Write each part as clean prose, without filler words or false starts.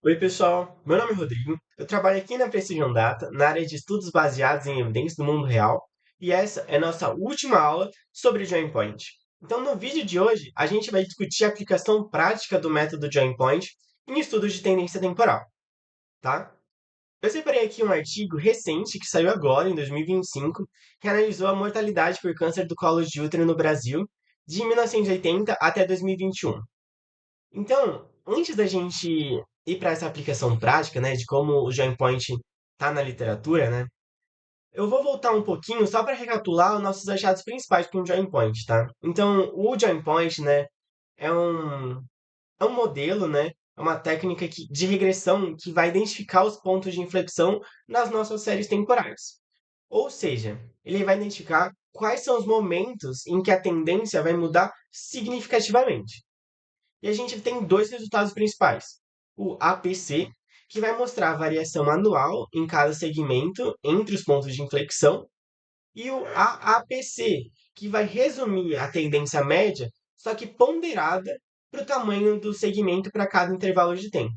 Oi, pessoal. Meu nome é Rodrigo. Eu trabalho aqui na Precision Data, na área de estudos baseados em evidências do mundo real, e essa é nossa última aula sobre Join Point. Então, no vídeo de hoje, a gente vai discutir a aplicação prática do método Join Point em estudos de tendência temporal, tá? Eu separei aqui um artigo recente que saiu agora, em 2025, que analisou a mortalidade por câncer do colo de útero no Brasil de 1980 até 2021. Então, antes da gente ir para essa aplicação prática, né, de como o join point está na literatura, né, eu vou voltar um pouquinho só para recapitular os nossos achados principais com o join point, tá? Então, o join point, né, é um, é um modelo, né, é uma técnica de regressão que vai identificar os pontos de inflexão nas nossas séries temporais. Ou seja, ele vai identificar quais são os momentos em que a tendência vai mudar significativamente. E a gente tem dois resultados principais. O APC, que vai mostrar a variação anual em cada segmento entre os pontos de inflexão, e o AAPC, que vai resumir a tendência média, só que ponderada para o tamanho do segmento para cada intervalo de tempo.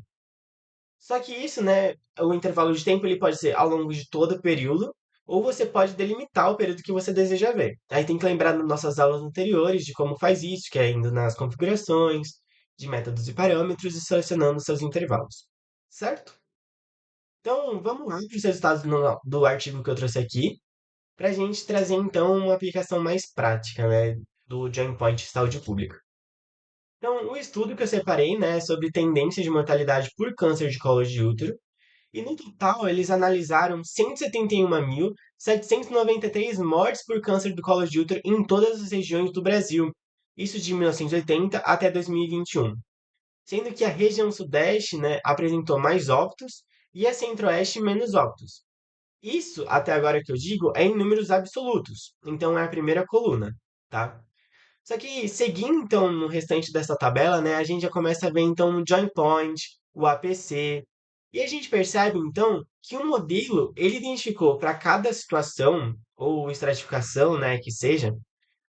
Só que isso, né, o intervalo de tempo ele pode ser ao longo de todo o período, ou você pode delimitar o período que você deseja ver. Aí tem que lembrar das nossas aulas anteriores de como faz isso, que é indo nas configurações, de métodos e parâmetros e selecionando seus intervalos. Certo? Então, vamos lá para os resultados do artigo que eu trouxe aqui, para a gente trazer então uma aplicação mais prática, né, do Joint Point de saúde pública. Então, o estudo que eu separei, né, é sobre tendências de mortalidade por câncer de colo de útero. E no total, eles analisaram 171.793 mortes por câncer do colo de útero em todas as regiões do Brasil, isso de 1980 até 2021, sendo que a região sudeste, né, apresentou mais óbitos e a centro-oeste menos óbitos. Isso, até agora que eu digo, é em números absolutos, então é a primeira coluna, tá? Só que seguindo então no restante dessa tabela, né, a gente já começa a ver então o join point, o APC, e a gente percebe então que o modelo ele identificou para cada situação ou estratificação, né, que seja,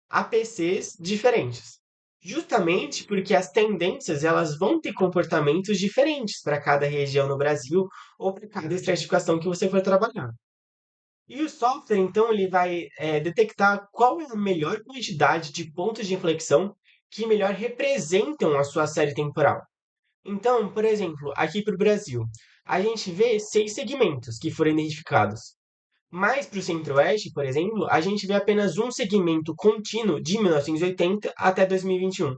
APCs diferentes. Justamente porque as tendências elas vão ter comportamentos diferentes para cada região no Brasil ou para cada estratificação que você for trabalhar. E o software, então, ele vai detectar qual é a melhor quantidade de pontos de inflexão que melhor representam a sua série temporal. Então, por exemplo, aqui para o Brasil, a gente vê 6 segmentos que foram identificados. Mas para o Centro-Oeste, por exemplo, a gente vê apenas um segmento contínuo de 1980 até 2021.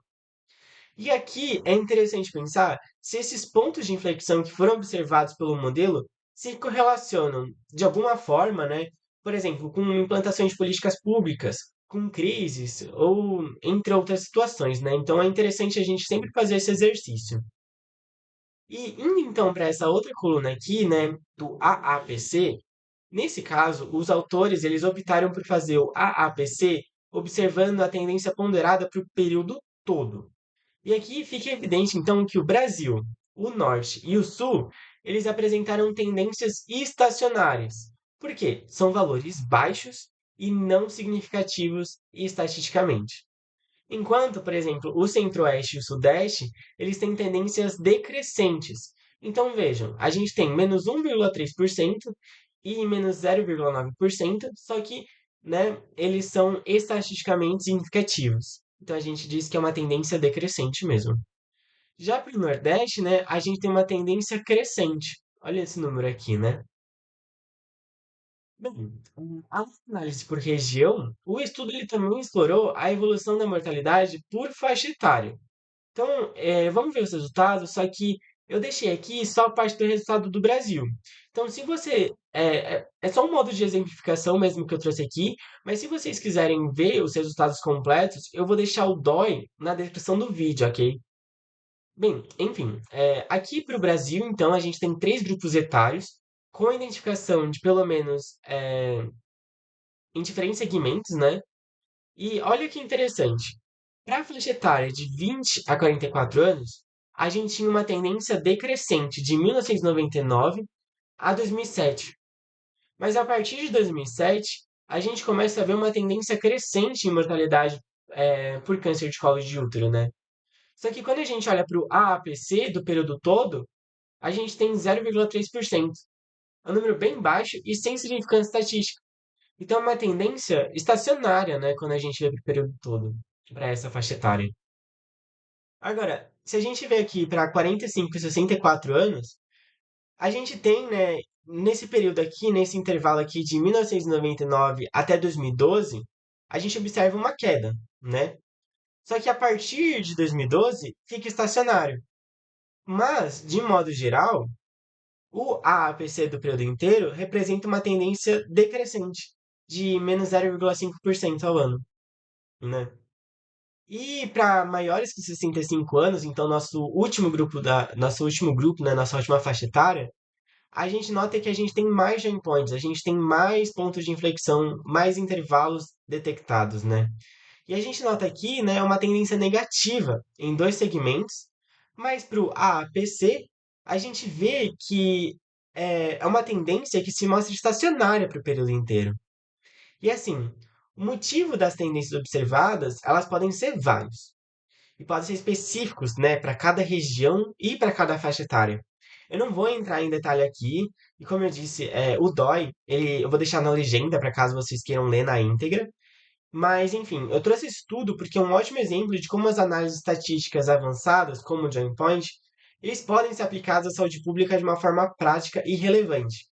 E aqui é interessante pensar se esses pontos de inflexão que foram observados pelo modelo se correlacionam de alguma forma, né? Por exemplo, com implantações de políticas públicas, com crises ou entre outras situações, né? Então é interessante a gente sempre fazer esse exercício. E indo então para essa outra coluna aqui, né, do AAPC, nesse caso, os autores eles optaram por fazer o AAPC observando a tendência ponderada para o período todo. E aqui fica evidente, então, que o Brasil, o Norte e o Sul, eles apresentaram tendências estacionárias. Por quê? São valores baixos e não significativos estatisticamente. Enquanto, por exemplo, o Centro-Oeste e o Sudeste, eles têm tendências decrescentes. Então, vejam, a gente tem menos 1,3% e menos 0,9%, só que, né, eles são estatisticamente significativos. Então, a gente diz que é uma tendência decrescente mesmo. Já para o Nordeste, né, a gente tem uma tendência crescente. Olha esse número aqui, né? Bem, a análise por região, o estudo ele também explorou a evolução da mortalidade por faixa etária. Então, vamos ver os resultados, só que eu deixei aqui só a parte do resultado do Brasil. Então, se você. É só um modo de exemplificação mesmo que eu trouxe aqui, mas se vocês quiserem ver os resultados completos, eu vou deixar o DOI na descrição do vídeo, ok? Bem, enfim, aqui para o Brasil, então, a gente tem 3 grupos etários, com a identificação de pelo menos em diferentes segmentos, né? E olha que interessante. Para a faixa etária de 20 a 44 anos, a gente tinha uma tendência decrescente de 1999 a 2007. Mas a partir de 2007, a gente começa a ver uma tendência crescente em mortalidade por câncer de colo de útero, né? Só que quando a gente olha para o AAPC do período todo, a gente tem 0,3%. É um número bem baixo e sem significância estatística. Então é uma tendência estacionária, né, quando a gente vê para o período todo, para essa faixa etária. Agora, se a gente vê aqui para 45 e 64 anos, a gente tem, né, nesse período aqui, nesse intervalo aqui de 1999 até 2012, a gente observa uma queda, né? Só que a partir de 2012 fica estacionário. Mas, de modo geral, o AAPC do período inteiro representa uma tendência decrescente de menos 0,5% ao ano, né? E para maiores que 65 anos, então nosso último grupo, né, nossa última faixa etária, a gente nota que a gente tem mais join points, a gente tem mais pontos de inflexão, mais intervalos detectados, né? E a gente nota aqui, né, uma tendência negativa em dois segmentos, mas para o AAPC, a gente vê que é uma tendência que se mostra estacionária para o período inteiro. E assim, o motivo das tendências observadas, elas podem ser vários e podem ser específicos, né, para cada região e para cada faixa etária. Eu não vou entrar em detalhe aqui, e como eu disse, o DOI, eu vou deixar na legenda para caso vocês queiram ler na íntegra. Mas, enfim, eu trouxe esse estudo porque é um ótimo exemplo de como as análises estatísticas avançadas, como o Joint Point, eles podem ser aplicados à saúde pública de uma forma prática e relevante.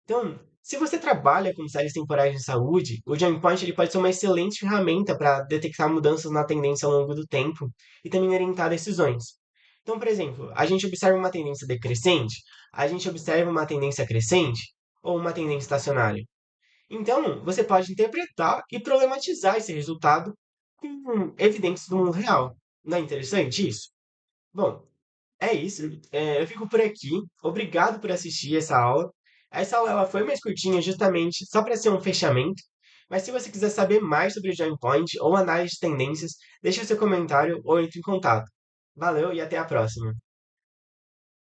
Então, se você trabalha com séries temporais de saúde, o Joint Point ele pode ser uma excelente ferramenta para detectar mudanças na tendência ao longo do tempo e também orientar decisões. Então, por exemplo, a gente observa uma tendência decrescente, a gente observa uma tendência crescente ou uma tendência estacionária. Então, você pode interpretar e problematizar esse resultado com evidências do mundo real. Não é interessante isso? Bom, é isso. Eu fico por aqui. Obrigado por assistir essa aula. Essa aula ela foi mais curtinha justamente só para ser um fechamento. Mas se você quiser saber mais sobre o Join Point ou análise de tendências, deixe seu comentário ou entre em contato. Valeu e até a próxima.